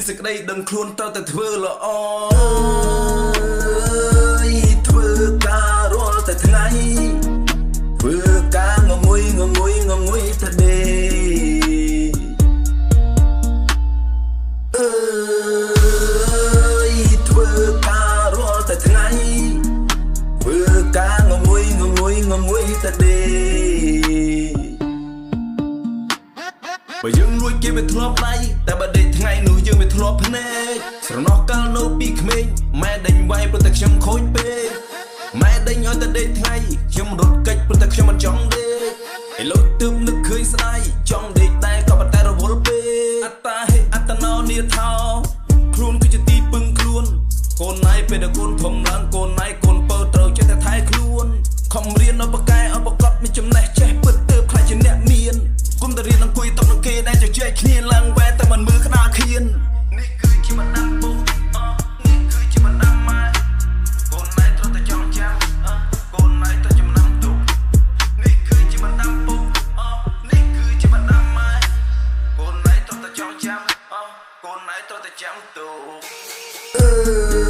សេចក្តីដឹងខ្លួនត្រូវតែធ្វើល្អធ្វើការរាល់តែថ្ងៃធ្វើការងងុយតែដេធ្វើការរាល់តែថ្ងៃធ្វើការងងុយតែដេបើយើងលួចគេវាធ្លាប់ដៃតែបើដេកថ្ងៃនោះយើងវាធ្លាប់ភ្នែកស្រណោះកាលនៅពីក្មេងម៉ែដេញវាយព្រោះតែខ្ញុំខូចពេកម៉ែដេញឲ្យតែដេកថ្ងៃខ្ញុំរត់កិច្ចព្រោះតែខ្ញុំមិនចង់ដេកឥឡូវទើបនឹកឃើញស្ដាយចង់ដេកដែរក៏ប៉ុន្តែរវល់ពេកអត្តាហេអត្តណោនាថោខ្លួនគឺជាទីពឹងខ្លួនកូនណៃពេលតែកូនធំឡើងកូនណៃកូនពើត្រូវចេះតែថែខ្លួនខំរៀនឲ្យបកកែឲ្យប្រកបមានចំណេះចេះពិតទើបខ្លាចជាអ្នកមានគុំតែរៀនអង្គុយតបនឹងគេដែលជជែកគ្នាឡើងវ៉ែតែមិនមើលក្តារខៀននេះគឺជាបណ្ដាំពុកនេះគឺជាបណ្ដាំម៉ែកូនណៃត្រូវតែចង់ចាំកូនណៃត្រូវចំណាំទុកនេះគឺជាបណ្ដាំពុកនេះគឺជាបណ្ដាំម៉ែកូនណៃត្រូវតែចង់ចាំកូនណៃត្រូវតែចាំទុក